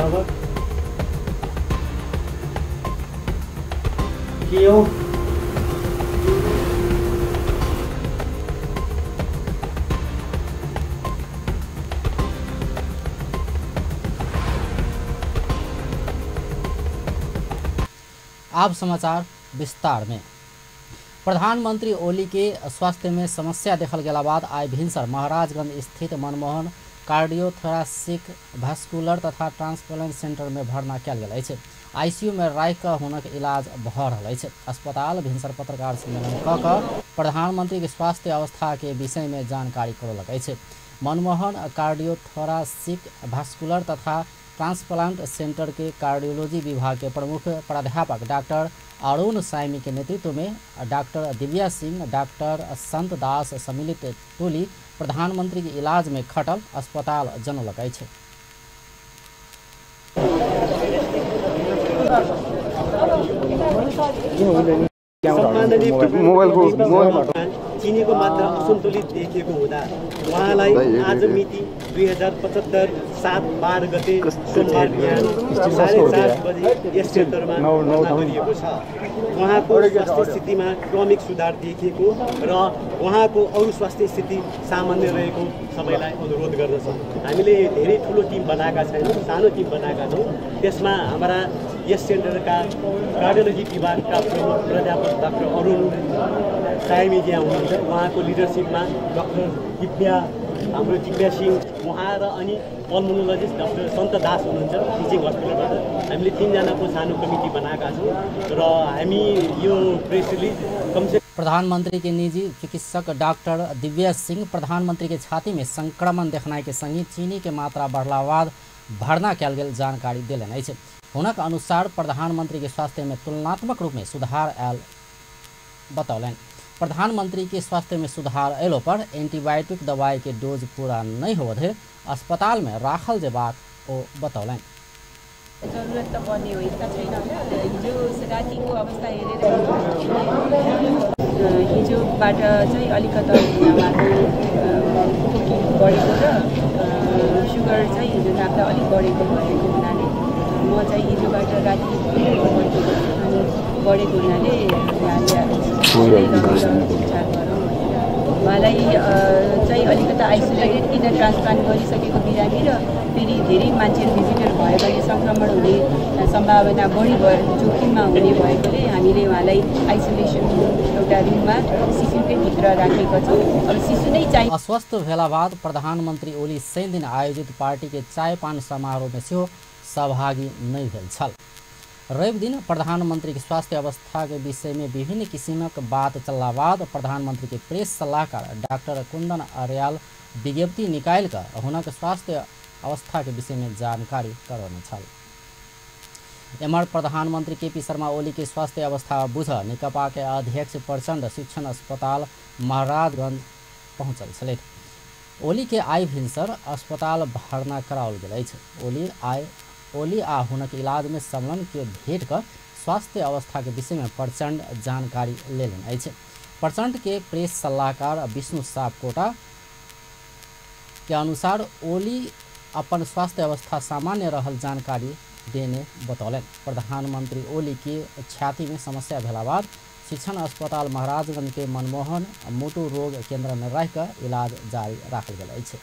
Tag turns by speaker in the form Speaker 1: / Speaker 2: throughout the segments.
Speaker 1: Server के हो?
Speaker 2: अब समाचार विस्तार में। प्रधानमंत्री ओली के स्वास्थ्य में समस्या देखल गेला बाद आइ भिनसर महाराजगंज स्थित मनमोहन कार्डियोथोरासिक भास्कुलर तथा ट्रांसप्लांट सेंटर में भर्ना कयल गेल अछि। आईसीयू में राखि कऽ हुनक इलाज भऽ रहल अछि। अस्पताल भिनसर पत्रकार सम्मेलन कऽ कऽ प्रधानमंत्री के स्वास्थ्य अवस्था के विषय में जानकारी करौलक अछि। मनमोहन कार्डियोथोरासिक भास्कुलर तथा ट्रांसप्लांट सेंटर के कार्डियोलॉजी विभाग के प्रमुख प्राध्यापक डॉक्टर अरुण साइमी के नेतृत्व में डॉक्टर दिव्या सिंह, डॉक्टर संत दास सम्मिलित टोली प्रधानमंत्री के इलाज में खटल अस्पताल जनौलक अछि।
Speaker 1: चिनीको मात्रा असन्तुलित देखिएको हुँदा उहाँलाई आज मिति 2075 7/12 गते सोमबार बिहान 4:30 बजे यस सेन्टरमा भर्ना गरिएको छ। उहाँको स्वास्थ्य स्थितिमा क्रमिक सुधार देखिएको र उहाँको अरू स्वास्थ्य स्थिति सामान्य रहेको सबैलाई अनुरोध गर्दछौँ। हामीले धेरै ठुलो टिम बनाएका छैनौँ, सानो टिम बनाएका छौँ। त्यसमा हाम्रा यस सेन्टरका कार्डियोलोजी विभागका प्रमुख प्राध्यापक डाक्टर अरुण साइमीजी हुनुहुन्छ। उहाँको लिडरसिपमा डाक्टर हाम्रो दिव्या सिंह उहाँ र अनि पल्मोनोलोजिस्ट डाक्टर सन्त दास हुनुहुन्छ टिचिङ हस्पिटलबाट। हामीले 3 जनाको सानो कमिटी बनाएका छौँ र हामी यो प्रेस रिलिज कमसे
Speaker 2: प्रधानमंत्री के निजी चिकित्सक डॉक्टर दिव्या सिंह प्रधानमंत्री के छाती में संक्रमण देखनाइ के संगे चीनी के मात्रा बढ़ला बाद भर्ना कयल गेल जानकारी देलनि अछि। हुनक अनुसार प्रधानमंत्री के स्वास्थ्य में तुलनात्मक रूप में सुधार आयल बतौलनि। प्रधानमंत्री के स्वास्थ्य में सुधार अयलो पर एंटीबायोटिक दवाई के डोज पूरा नहीं होवधे अस्पताल में राखल जेबाक ओ बतौलनि।
Speaker 3: जरुरत त पर्ने हो यस्ता छैन हैन। हिजो रातिको अवस्था हेरेर हिजोबाट चाहिँ अलिकता उहाँको बढेको र सुगर चाहिँ हिजो राख्दा अलिक बढेको भएको हुनाले म चाहिँ हिजोबाट राति बढेको हुनाले उहाँलाई चाहिँ अलिकता आइसोलेटेड किन ट्रान्सप्लान्ट गरिसकेको बिरामी र फेरि धेरै मान्छेहरू भिजिटर भएकोले सङ्क्रमण हुने सम्भावना बढी भएर जोखिममा हुने भएकोले हामीले उहाँलाई आइसोलेसन एउटा रुममा शिशुकै भित्र राखेका छौँ। अब शिशु नै चाहिँ
Speaker 2: अस्वस्थ भेला बाद प्रधानमंत्री ओली शनि दिन आयोजित पार्टी के चाय पान समारोह में सेहो सहभागी नहीं भेल छल। रवि दिन प्रधानमंत्री के स्वास्थ्य अवस्था के विषय में विभिन्न किसिमक बात चलला बाद प्रधानमंत्री के प्रेस सलाहकार डॉक्टर कुंदन अर्याल विज्ञप्ति निकाल कर हुनक स्वास्थ्य अवस्था के विषय में जानकारी करौने छल। एम्हर प्रधानमंत्री केपी शर्मा ओली के स्वास्थ्य अवस्था बुझ नेकपा के अध्यक्ष प्रचंड शिक्षण अस्पताल महाराजगंज पहुंचल छलथि। ओली के आइ भिनसर अस्पताल भर्ना कराओल गेल अछि। ओली आ हुनक इलाज में सम्मेलन के भेंट कर स्वास्थ्य अवस्था के विषय में प्रचंड जानकारी लेलनि अछि। प्रचंड के प्रेस सलाहकार विष्णु सापकोटा के अनुसार ओली अपन स्वास्थ्य अवस्था सामान्य रहल जानकारी देने बतौलन। प्रधानमंत्री ओली के छाती में समस्या भेला बाद शिक्षण अस्पताल महाराजगंज के मनमोहन मोटू रोग केंद्र में रहकर इलाज जारी राखल गेल अछि।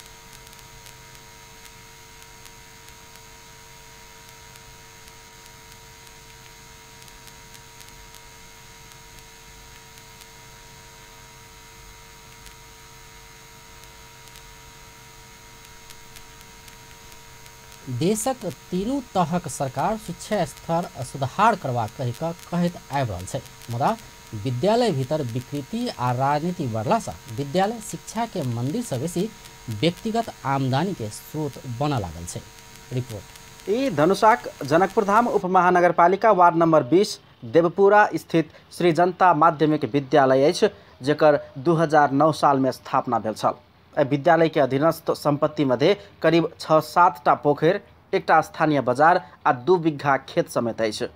Speaker 2: देशक तीनू तहक सरकार शिक्षा स्तर सुधार करबाक कहैत आबि रहल छै, मुदा विद्यालय भीतर विकृति आ राजनीति बढ़ला से विद्यालय शिक्षा के मंदिर से बेसी व्यक्तिगत आमदनी के स्रोत बन लागल छै। रिपोर्ट
Speaker 4: ई धनुषाक जनकपुरधाम उपमहानगरपालिका वार्ड नंबर 20 देवपुरा स्थित श्री जनता माध्यमिक विद्यालय अछि, जेकर 2009 साल में स्थापना भेल छल। विद्यालय के अधीनस्थ संपत्ति मध्ये करीब 6-7 टा पोखर, एकटा स्थानीय बाजार आ 2 बिघा खेत समेत अछि,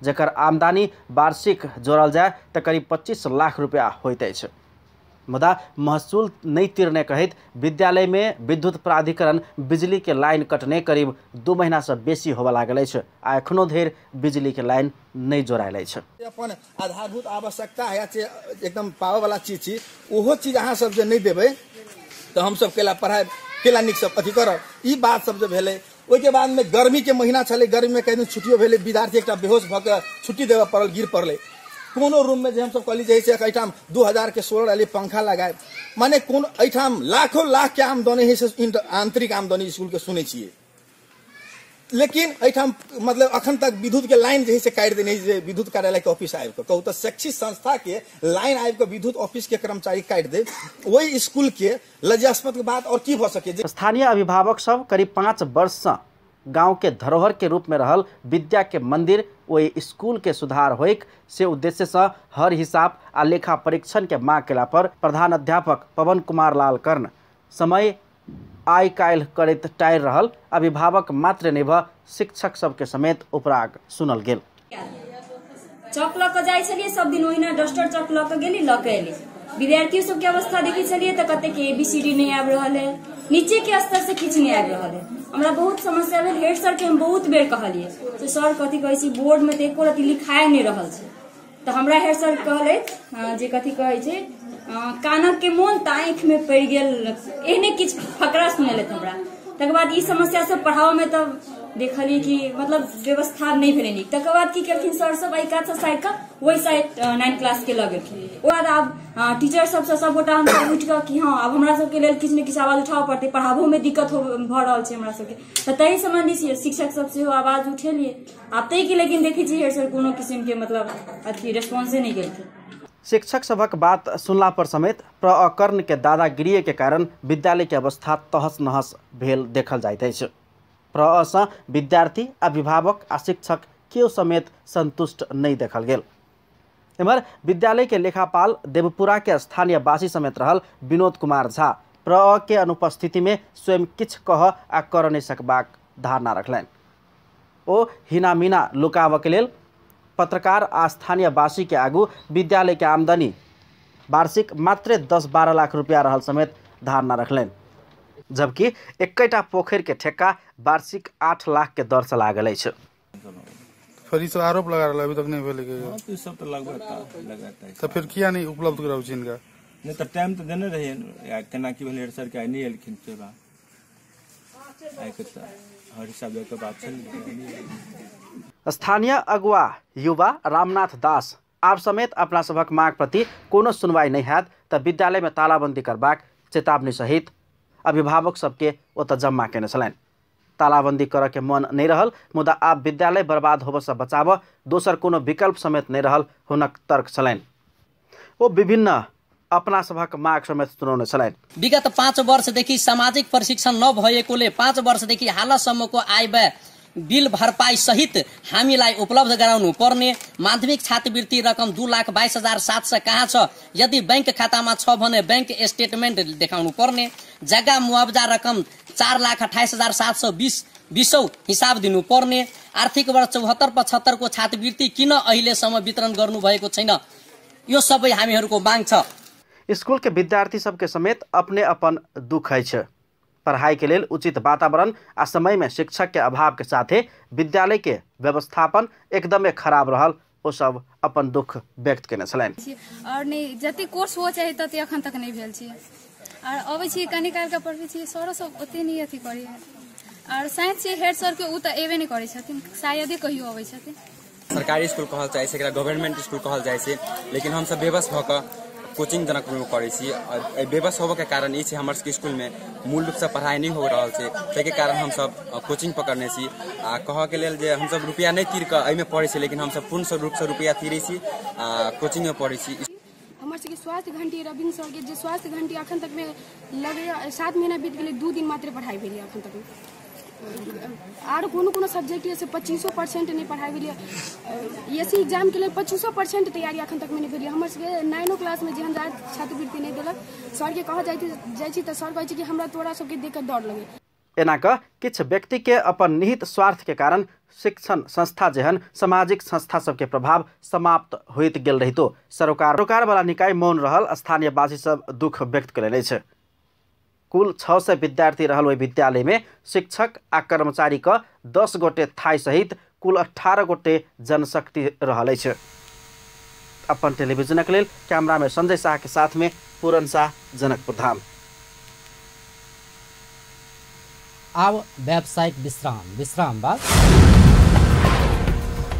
Speaker 4: जेकर आमदनी वार्षिक जोड़ल जाए तो करीब 25 लाख रुपया होइत अछि। मुदा महसूल नहीं तिरने कहित विद्यालय में विद्युत प्राधिकरण बिजली के लाइन कटने करीब 2 महीना से बेसी होबे लागल अछि आ एखनो धरि बिजली के लाइन नहीं जोड़ायल अछि।
Speaker 5: अपन आधारभूत आवश्यकता है एकदम पावर वाला चीज ओहो चीज अहाँ सब जे नहीं देबै तो हम सब केला पढ़ाई केला निक सब अथी करब। ई बात सब जे भेलै ओहिके बाद में गर्मी के महीना छलै, गर्मी में कहीं छुट्टियो भेलै, विद्यार्थी एकटा बेहोश भऽ के छुट्टी देबऽ पड़ल, गिर पड़लै। कोनो रूम में जे हम सब कहली जैसे एठाम 2000 के सोलर वाली पंखा लगाए, माने कोन एठाम लाखों लाख के आमदनी है से आंतरिक आमदनी स्कूल के सुनै छियै, लेकिन एठाम मतलब अखन तक विद्युत के लाइन जे काटि देने विद्युत कार्यालय के ऑफिस आबि के कहू तो शैक्षिक संस्था के लाइन आबि के विद्युत ऑफिस के कर्मचारी काटि दे, वही स्कूल के लज्जास्पद बात और की भ सके।
Speaker 4: स्थानीय अभिभावक सब करीब 5 वर्ष से गांव के धरोहर के रूप में रहल विद्या के मंदिर वही स्कूल के सुधार होइक से उद्देश्य से हर हिसाब आ लेखा परीक्षण के मांग केला पर प्रधान अध्यापक पवन कुमार लाल कर्ण समय आइ काल्हि करैत टाइर रहल अभिभावक मात्र नहीं भ शिक्षक सबके समेत उपराग सुनल गेल।
Speaker 6: चक ल के जाइ छलिए सब दिन ओहिना डस्टर चक ल के गेली ल के एली। विद्यार्थी सबके अवस्था देखै छलिए त कते के ABCD नहीं आबि रहल है, नीचे के स्तर से किछ नहीं आबि रहल है। हमरा बहुत समस्या भेल। हेड सर के हम बहुत बेर कहलिए से सर कथी कहै छी बोर्ड में त एको रति लिखाए नहीं रहल छै, त हमरा हेड सर कहले जे कथी कहै छै कानक के मोन त आँख में पड़ गेल, एहने किछ फकरा सुनेलथि हमरा। तकर बाद ई समस्या सब पढ़ाओ में तब देखलिए कि मतलब व्यवस्था नहीं भेलै नीक। तकर बाद की केलखिन सर सब आई कात से साइड का वही साइड 9 क्लास के लग गेलखिन। ओकर बाद आब टीचर सब से सब गोटा हम सब उठ के कि हां अब हमरा सब के लेल किछ ने किछ आवाज उठाबऽ पड़तै, पढ़ाबो में दिक्कत भ रहल छै हमरा सब के, त तहि संबंधी शिक्षक सब से आवाज उठेलिए। आब तै के लेकिन देखै छी हेड सर कोनो किस्म के मतलब अथी रिस्पांस नहीं केलखिन।
Speaker 4: शिक्षक सभक बात सुनला पर समेत प्रकर्ण के दादागिरी के कारण विद्यालय के अवस्था तहस नहस भेल देखल जाइत अछि। प्रअ विद्यार्थी अभिभावक आ शिक्षक केओ समेत संतुष्ट नहीं देखल गेल। एम्हर विद्यालय के लेखापाल देवपुरा के स्थानीय वासी समेत रहल विनोद कुमार झा प्रअ के अनुपस्थिति में स्वयं किछ कह आ कर नहीं सकबाक धारणा रखलनि। ओ हिनामिना लुकाव के लेल पत्रकार आ स्थानीय वासी के आगू विद्यालय के आमदनी वार्षिक मात्र 10-12 लाख रुपया रहल समेत धारणा रखलनि, जबकि एकैटा पोखर के ठेका वार्षिक 8 लाख के दर से लागल अछि।
Speaker 7: फिर ई सब आरोप लगा रहल अभी तक नहीं भेल के
Speaker 8: तो सब तो लगाता है।
Speaker 7: तो फिर किया नहीं उपलब्ध कराउ छी इनका?
Speaker 8: नहीं तो टाइम तो देने रहे या केना की भेल सर के नहीं एलखिन सेवा आइ के हर हिसाब के बात छै।
Speaker 4: स्थानीय अगुवा युवा रामनाथ दास आप समेत अपना सभक मांग प्रति कोनो सुनवाई नहीं हैत त विद्यालय में तालाबंदी करबाक चेतावनी सहित अभिभावक सबके ओतऽ जम्मा केने छलनि। तालाबंदी कर के मन नहीं रहल मुदा आब विद्यालय बर्बाद होबऽ से बचाबऽ दोसर कोनो विकल्प समेत नहीं रहल हुनक तर्क छलनि। ओ विभिन्न अपना सभक माग समेत सुनाउने छलनि।
Speaker 9: विगत 5 वर्षदेखि सामाजिक प्रशिक्षण नभएकोले 5 वर्षदेखि हालसम्मको आय व्यय बिल भरपाई सहित हामीलाई उपलब्ध गराउनु पर्ने माध्यमिक छात्रवृत्ति रकम 2,22,700 कहाँ छ? यदि बैंक खातामा छ भने बैंक स्टेटमेन्ट देखाउनु पर्ने, जग्गा मुआवजा रकम 4,28,720 20औं हिसाब दिनु पर्ने, आर्थिक वर्ष 74-75 को छात्रवृत्ति किन अहिलेसम्म वितरण गर्नु भएको छैन, यो सबै हामीहरूको माग छ।
Speaker 4: स्कूल के विद्यार्थी सबके समेत अपने अपन दुख है। पढ़ाई के लेल उचित वातावरण आ समय में शिक्षक के अभाव के साथे विद्यालय के व्यवस्थापन एकदमै खराब रहल ओ सब अपन दुख व्यक्त केने छलनि।
Speaker 10: और नहीं जते कोर्स हो चाहे तते अखन तक नहीं भेल छी और अबै छी कनी काल के पढ़बै छी सरो सब ओते नहीं अथी करै और साइंस के हेड सर के उ त एबे नहीं करै छथिन, शायदे कहियो अबै छथिन।
Speaker 11: सरकारी स्कूल कहल जाइ छै, एकरा गवर्नमेंट स्कूल कहल जाइ छै, लेकिन हम सब बेबस भ क कोचिंग जनकपुर में करै छी और बेबस होबे के कारण ई छै हमर सबके स्कूल में मूल रूप से पढ़ाई नहीं हो रहल छै, तै के कारण हम सब कोचिंग पकड़ने छी। आ कह के लेल जे हम सब रुपया नहीं तीर के एमे पढ़ै छी, लेकिन हम सब पूर्ण रूप से रुपया तीरै छी आ कोचिंग में पढ़ै छी।
Speaker 10: हमर सबके स्वास्थ्य घंटी रविंद्र सर के जे स्वास्थ्य घंटी अखन तक में लगे 7 महीना बीत गेलै, 2 दिन मात्र पढ़ाई भेलै अखन तक में। आर कोनो सब्जेक्ट से 25% नहीं पढ़ाई भेलै। एससी एग्जाम के लिए 25% तैयारी अखन तक में नहीं भेलै। हमर सबके 9 क्लास में जेहन छात्रवृत्ति नहीं देलक, सर के कह जाइ छी त सर कहै छै कि हमरा तोरा सबके देख के डर लगे।
Speaker 4: एना क किछ व्यक्ति के अपन निहित स्वार्थ के कारण शिक्षण संस्था जेहन सामाजिक संस्था सबके प्रभाव समाप्त होइत गेल रहितो सरोकार वाला निकाय मौन रहल स्थानीयवासी सब दुख व्यक्त करेले छ। कुल 600 विद्यार्थी रहल ओहि विद्यालय में शिक्षक आ कर्मचारी का 10 गोटे थाई सहित कुल 18 गोटे जनशक्ति रहल छ। अपन टेलीविजन के लेल कैमरा में संजय शाह के साथ में पूरन शाह, जनकपुर धाम।
Speaker 2: अब व्यावसायिक विश्राम बाद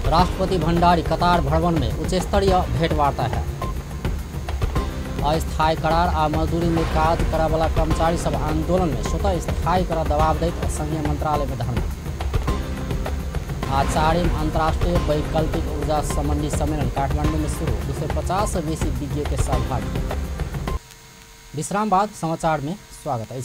Speaker 2: राष्ट्रपति भंडारी कतार भ्रमण में उच्च स्तरीय भेंटवार्ता है। अस्थायी करार आ मजदूरी में काज करे वाला कर्मचारी सब आंदोलन में स्वतः स्थायी कर दबाव दैत संघीय मंत्रालय में धरना। आचार्य अंतर्राष्ट्रीय वैकल्पिक ऊर्जा संबंधी सम्मेलन काठमांडू में शुरू, 250 से बेसी विज्ञ के सहभागी। विश्राम बाद समाचार में स्वागत है।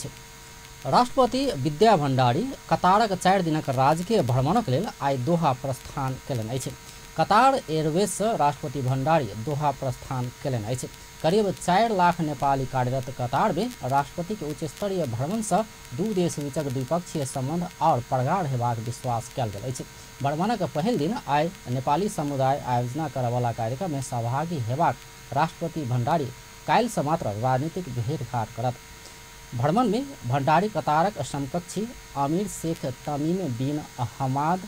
Speaker 2: राष्ट्रपति विद्या भंडारी कतारक 4 दिनक राजकीय भ्रमणक लेल आइ दोहा प्रस्थान कयलनि अछि। कतार एयरवेज से राष्ट्रपति भंडारी दोहा प्रस्थान कयलनि अछि। करीब 4 लाख नेपाली कार्यरत कतार में राष्ट्रपति के उच्च स्तरीय भ्रमण से दू देश बीचक द्विपक्षीय संबंध और प्रगाढ़ हेबाक विश्वास कयल गेल अछि। भ्रमणक पहिल दिन आइ नेपाली समुदाय आयोजना करयवला कार्यक्रम में सहभागी हेबाक राष्ट्रपति भंडारी काल्हि से मात्र राजनीतिक भेंटघाट करत। भ्रमण में भंडारी कतारक समकक्षी अमीर शेख तमीम बिन अहमद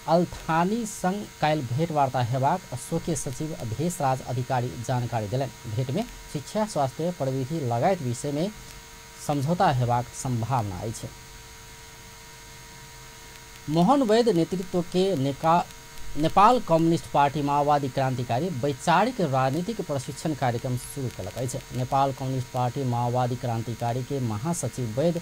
Speaker 2: अल थानी संग काल्हि भेंटवार्ता हेबाक स्वकीय सचिव भेषराज अधिकारी जानकारी देलनि। भेंट में शिक्षा, स्वास्थ्य, प्रविधि लगायत विषय में समझौता हेबाक संभावना अछि। मोहन वैद्य नेतृत्व के नेपाल कम्युनिस्ट पार्टी माओवादी क्रांतिकारी वैचारिक राजनीतिक प्रशिक्षण कार्यक्रम शुरू कयलक अछि। नेपाल कम्युनिस्ट पार्टी माओवादी क्रांतिकारी के महासचिव वैद्य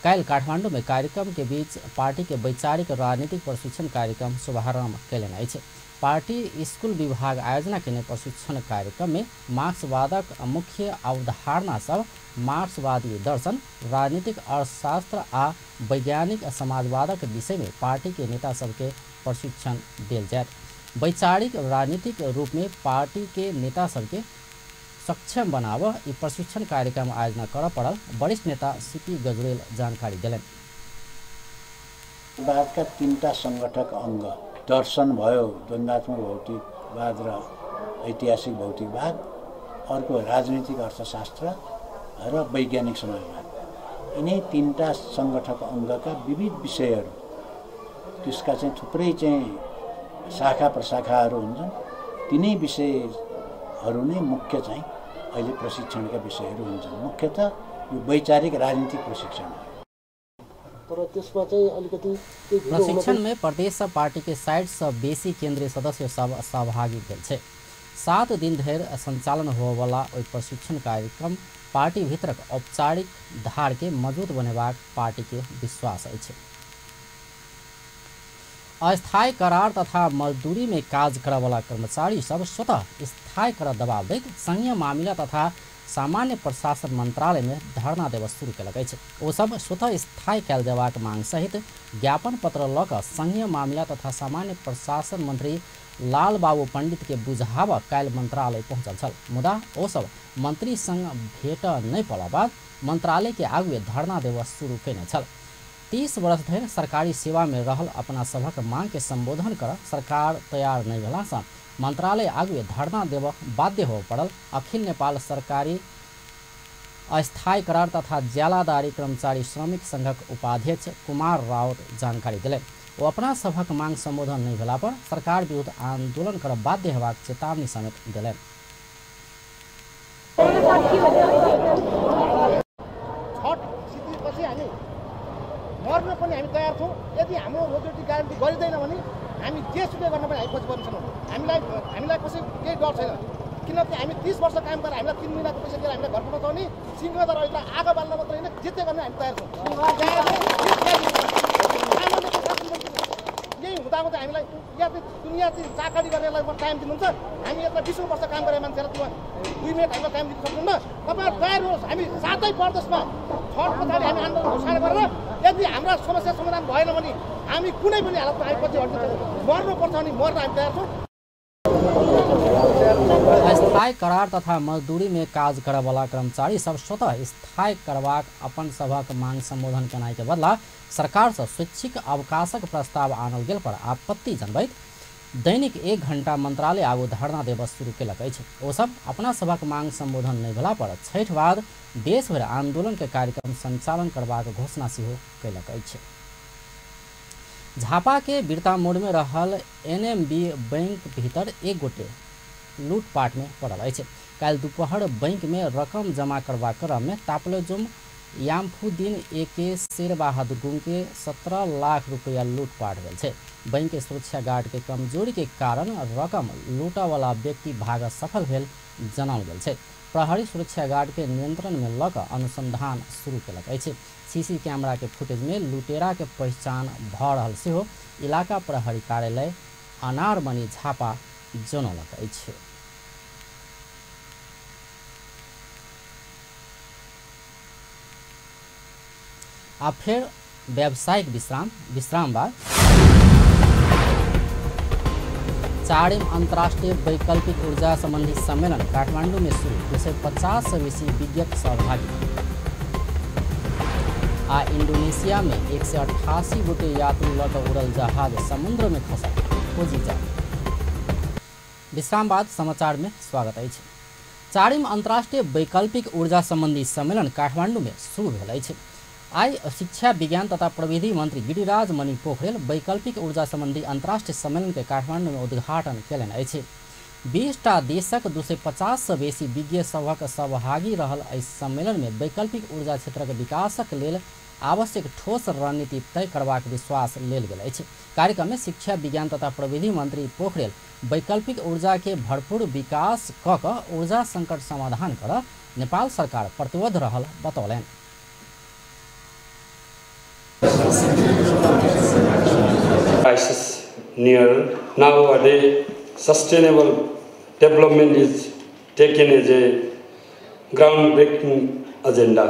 Speaker 2: काल्हि काठमांडू में कार्यक्रम के बीच पार्टी के वैचारिक राजनीतिक प्रशिक्षण कार्यक्रम शुभारंभ कयलनि अछि। पार्टी स्कूल विभाग आयोजना केने प्रशिक्षण कार्यक्रम में मार्क्सवादक मुख्य अवधारणा सब, मार्क्सवादी दर्शन, राजनीतिक अर्थशास्त्र आ वैज्ञानिक समाजवादक विषय में पार्टी के नेता सबके प्रशिक्षण देल जायत। वैचारिक राजनीतिक रूप में पार्टी के नेता सबके सक्षम बनाव ई प्रशिक्षण कार्यक्रम आयोजना कर पड़ल वरिष्ठ नेता सीपी गजुरेल जानकारी दिलेन।
Speaker 12: भारतका 3टा संगठक अंग दर्शन भयो, द्वन्द्वात्मक भौतिकवाद र ऐतिहासिक भौतिकवाद, अर्को राजनीतिक अर्थशास्त्र र वैज्ञानिक समाजवाद। यिनै 3टा संगठक अंगका विविध विषयहरू, त्यसका चाहिँ थुप्रै चाहिँ शाखा प्रशाखाहरू हुन्छन्। तिनै विषयहरू नै मुख्य चाहिँ अहिले प्रशिक्षणका विषयहरू हुन्छन्। मुख्यतः यो वैचारिक राजनीतिक प्रशिक्षण हो।
Speaker 2: प्रशिक्षण में प्रदेश पार्टी के 60 से बेसी केंद्रीय सदस्य सब सहभागी भेल छै। 7 दिन धरि संचालन होवला ओहि प्रशिक्षण कार्यक्रम पार्टी भीतरक औपचारिक धार के मजबूत बनेबाक पार्टी के विश्वास अछि। अस्थायी करार तथा मजदूरी में काज करयवला कर्मचारी सब स्वतः स्थायी कर दबाव दैत संघीय मामिला तथा सामान्य प्रशासन मंत्रालय में धरना देव शुरू कयलक अछि। ओ सब स्वतः स्थायी कयल जेबाक मांग सहित ज्ञापन पत्र लऽ कऽ संघीय मामिला तथा सामान्य प्रशासन मंत्री लाल बाबू पंडित के बुझाव काल्हि मंत्रालय पहुंचल छल। मुदा ओ सब मंत्री संग भेट नहीं पड़ा बाद मंत्रालय के आगुए धरना देव शुरू कयने छल। 30 वर्ष धरि सरकारी सेवा में रहल अपना सभक मांग के संबोधन कर सरकार तैयार नहीं भेला सँ मंत्रालय आगुए धरना देव बाध्य हो पड़ल। अखिल नेपाल सरकारी अस्थायी करार तथा ज्यालादारी कर्मचारी श्रमिक संघक उपाध्यक्ष कुमार राउत जानकारी दिले। वो अपना सभक मांग संबोधन नहीं भेला पर सरकार विरुद्ध आंदोलन कर बाध्य हेबाक चेतावनी समेत दिले।
Speaker 13: मर्न पनि हामी तयार छौँ। यदि हाम्रो रोजगारी ग्यारेन्टी गरिँदैन भने हामी जेसुकै गर्न पनि हामी पछि गर्न सक्छौँ। हामीलाई कसै केही डर छैन, किनकि हामी 30 वर्ष काम गरेर हामीलाई 3 महिनाको पैसा दिएर हामीलाई घर पठाउने सिंहदर अहिले आगो बाल्न मात्र होइन, जित्दै गर्न हामी तयार छौँ। यही हुँदाहुँदै हामीलाई या दुनियाँ चाहिँ चाकरी गर्नेलाई टाइम दिनुहुन्छ। हामी यता 20 वर्ष काम गरे मान्छेलाई 2 मिनट हामीलाई टाइम दिन सक्नुहुन्न। तपाईँ तयार होस्। हामी 7 प्रदेशमा छठ पछाडि हामी आन्दोलन घोषणा गरेर यदि हाम्रा समस्या समाधान भएन भने हामी कुनै पनि हालतमा हामी पछि हट्दैछौँ। मर्नुपर्छ भने मर्न हामी तयार छौँ।
Speaker 2: स्थायी करार तथा मजदूरी में काज करे वाला कर्मचारी सब स्वतः स्थायी करबाक अपन सभक मांग संबोधन केनाई के बदला सरकार से स्वैच्छिक अवकाशक प्रस्ताव आनल गेल पर आपत्ति जनबैत दैनिक 1 घंटा मंत्रालय आगू धरना दिवस शुरू केलक अछि। ओ सब अपना सभक मांग संबोधन नहीं भेला पर छठि बाद देश भर आंदोलन के कार्यक्रम संचालन करबाक घोषणा सेहो केलक अछि। झापा के बिरता मोड़ में रहल NMB बैंक भीतर एक गोटे लूटपाट में पड़ल अछि। काल दोपहर बैंक में रकम जमा करबा क्रम में तापलेजुम यामफुद्दीन AK शेर बहादुर गुम के 17 लाख रुपया लूटपाट भेल छै। बैंक के सुरक्षा गार्ड के कमजोरी के कारण रकम लूटा वाला व्यक्ति भाग सफल भेल जनाओल गेल छै। प्रहरी सुरक्षा गार्ड के नियंत्रण में लग अनुसंधान शुरू केलक अछि। CC कैमरा के फुटेज में लुटेरा के पहचान भ रहल सेहो इलाका प्रहरी कार्यालय अनारमनी झापा जनौलक अछि। अब फिर व्यावसायिक विश्राम बाद 4वीं अंतर्राष्ट्रीय वैकल्पिक ऊर्जा संबंधी सम्मेलन काठमांडू में शुरू। 250 से बेसी विज्ञक सहभागी। इंडोनेशिया में 188 गोटे यात्री लग उड़ल जहाज समुद्र में खसा खोजी जा। विश्राम बाद समाचार में स्वागत है। 4वीं अंतर्राष्ट्रीय वैकल्पिक ऊर्जा संबंधी सम्मेलन काठमांडू में शुरू भेल अछि। आई शिक्षा विज्ञान तथा प्रविधि मंत्री गिरिराज मणि पोखरेल वैकल्पिक ऊर्जा संबंधी अंतर्राष्ट्रीय सम्मेलन के काठमांडू में उद्घाटन केलनि अछि। 20टा देशक 250 से बेसी विज्ञ सभक सहभागी रहल एहि सम्मेलन में वैकल्पिक ऊर्जा क्षेत्रक विकासक लेल आवश्यक ठोस रणनीति तय करबाक विश्वास लेल गेल अछि। कार्यक्रम में शिक्षा विज्ञान तथा प्रविधि मंत्री पोखरेल वैकल्पिक ऊर्जा के भरपूर विकास क ऊर्जा संकट समाधान कर नेपाल सरकार प्रतिबद्ध रहल बतौलनि।
Speaker 14: Crisis near nowadays, sustainable development is taken as a groundbreaking agenda.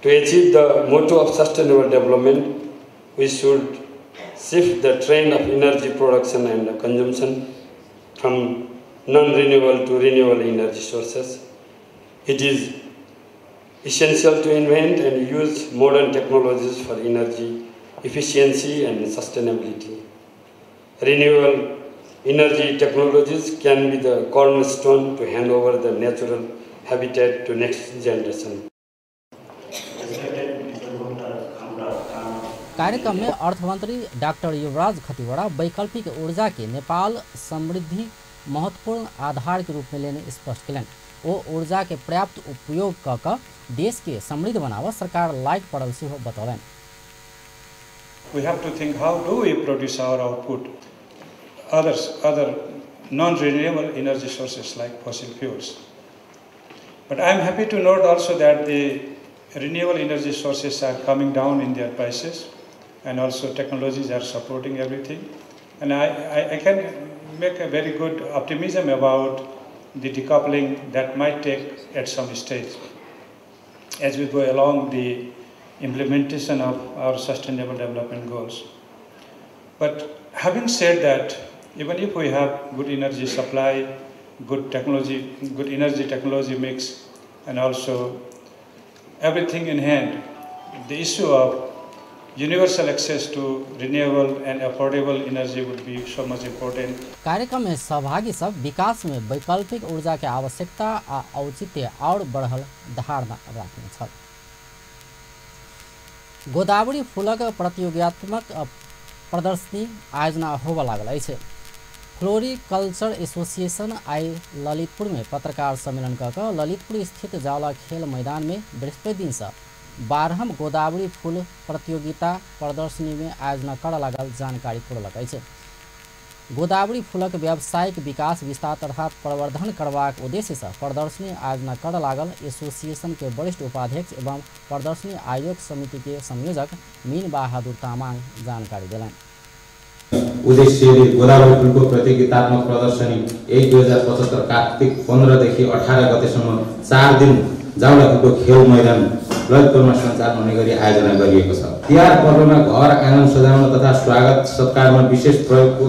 Speaker 14: To achieve the motto of sustainable development, we should shift the trend of energy production and consumption from non-renewable to renewable energy sources. It is essential to invent and use modern technologies for energy efficiency and sustainability. Renewable energy technologies can be the cornerstone to hand over the natural habitat to next generation.
Speaker 2: कार्यक्रम में अर्थमंत्री doctor युवराज खतिवड़ा वैकल्पिक ऊर्जा के नेपाल समृद्धि महत्वपूर्ण आधार के रूप में लेने स्पष्ट कलन। वो ऊर्जा के पर्याप्त उपयोग क देश के समृद्ध बनावा सरकार लायक पड़ल से बतौलन।
Speaker 15: We have to think how do we produce our output. Other non-renewable energy sources like fossil fuels. But I am happy to note also that the renewable energy sources are coming down in their prices, and also technologies are supporting everything. And I can make a very good optimism about the decoupling that might take at some stage as we go along the implementation of our sustainable development goals. But having said that, even if we have good energy supply, good energy technology mix, and also everything in hand, the issue of universal access to renewable and affordable energy would be so much important.
Speaker 2: कार्यक्रम में सहभागी सब विकास में वैकल्पिक ऊर्जा के आवश्यकता आ औचित्य और बढ़ल धारणा राख्ने छ। गोदावरी फूलक प्रतियोगितात्मक प्रदर्शनी आयोजना होबे लागल अछि। फ्लोरिकल्चर एसोसिएशन आई ललितपुर में पत्रकार सम्मेलन क ललितपुर स्थित जावला खेल मैदान में बृहस्पति दिन से 12वीं गोदावरी फूल प्रतियोगिता प्रदर्शनी में आयोजना कर लागल जानकारी पुरलक अछि। गोदावरी फूलक व्यावसायिक विकास विस्तार तथा प्रवर्धन करबाक उद्देश्य से प्रदर्शनी आयोजना कर लागल एसोसिएशन के वरिष्ठ उपाध्यक्ष एवं प्रदर्शनी आयोग समिति के संयोजक मीन बहादुर तामाङ जानकारी दिलान्।
Speaker 16: उद्देश्यले गोदावरी फूलको प्रतियोगितात्मक प्रदर्शनी 1/2075 कार्तिक 15 देखि 18 गतेसम्म 4 दिन जावला फूलको खेल मैदान ललितपुरमा सञ्चालन हुने गरी आयोजना गरिएको छ। तिहार पर्वमा घर आँगन सजाउन तथा स्वागत सत्कारमा विशेष प्रयोगको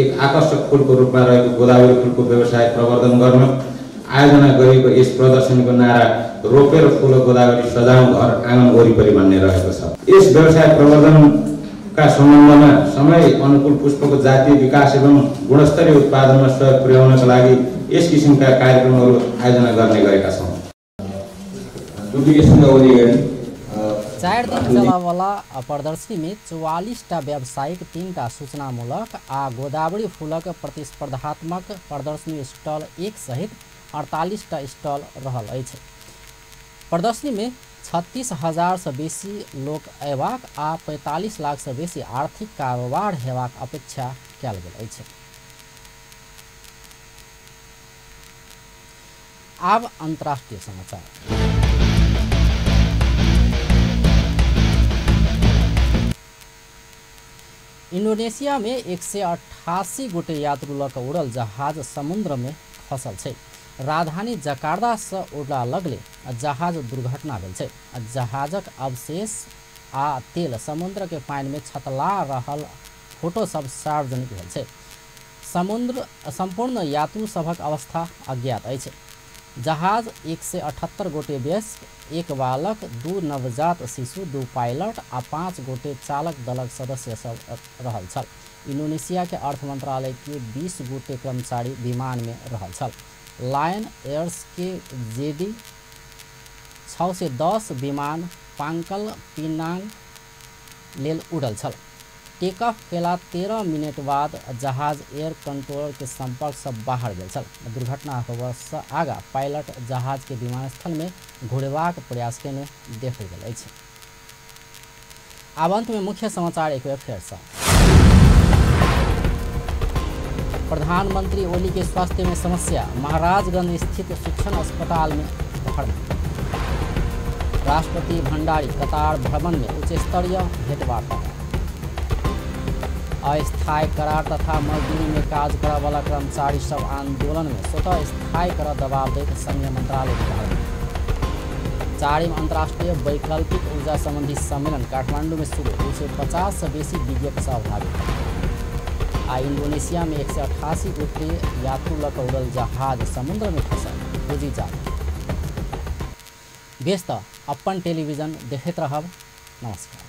Speaker 16: एक आकर्षक फूलको रूपमा रहेको गोदावरी फूलको व्यवसाय प्रवर्धन गर्न आयोजना गरिएको यस प्रदर्शनीको नारा रोपेर फुल गोदावरी सजाउँ घर आँगन वरिपरि भन्ने रहेको छ। यस व्यवसाय प्रवर्धनका सम्बन्धमा समय अनुकूल पुष्पको जातीय विकास एवं गुणस्तरीय उत्पादनमा सहयोग पुर्याउनका लागि यस किसिमका कार्यक्रमहरू आयोजना गर्ने गरेका छौँ।
Speaker 2: 4 दिन चलावाला प्रदर्शनी में 44टा व्यावसायिक 3टा सूचनामूलक आ गोदावरी फूलक प्रतिस्पर्धात्मक प्रदर्शनी स्टॉल 1 सहित 48टा स्टॉल रहल अछि। प्रदर्शनी में 36,000 से बेसी लोक अयबाक आ 45 लाख से बेसी आर्थिक कारोबार हेबाक अपेक्षा कयल गेल अछि। आब अंतर्राष्ट्रीय समाचार। इंडोनेशिया में 188 गोटे यात्रु लऽ कऽ उड़ल जहाज समुद्र में फंसल छै। राजधानी जकार्ता से उड़ला लगले जहाज दुर्घटना भेल छै। जहाजक अवशेष आ तेल समुद्र के पानी में छतला रहल फोटो सब सार्वजनिक भेल छै। संपूर्ण यात्रु सभक अवस्था अज्ञात अछि। जहाज 178 गोटे व्यस्क, 1 बालक, 2 नवजात शिशु, 2 पायलट आ 5 गोटे चालक दलक सदस्य सब रहल छल। इंडोनेशिया के अर्थ मंत्रालय के 20 गोटे कर्मचारी विमान में रहल छल। लायन एयर्स के JD 610 विमान पांकल पिनांग लेल उड़ल छल। टेक ऑफ केला 13 मिनट बाद जहाज एयर कंट्रोलर के संपर्क से बाहर गेल छल। दुर्घटना होबऽ से आगा पायलट जहाज के विमानस्थल में घुरेबाक प्रयास केने देखल गेल अछि। आब अंत में मुख्य समाचार एक बेर फेर से। प्रधानमंत्री ओली के स्वास्थ्य में समस्या, महाराजगंज स्थित शिक्षण अस्पताल में भर्ती। राष्ट्रपति भंडारी कतार भवन में उच्च स्तरीय भेंटवार्ता। अस्थायी करार तथा मजदूरी में काज करय वाला कर्मचारी सब आंदोलन में स्वतः स्थायी कर दबाव दैत संघीय मंत्रालय के कहलनि। 4वीं अंतर्राष्ट्रीय वैकल्पिक ऊर्जा संबंधी सम्मेलन काठमांडू में शुरू, 250 से बेसी विज्ञ सहभागी। आ इंडोनेशिया में 188 गोटे यात्रु लऽ कऽ उड़ल जहाज समुद्र में फंसल, बुझि जाल। व्यस्त अपन टेलीविजन देखैत रहब। नमस्कार।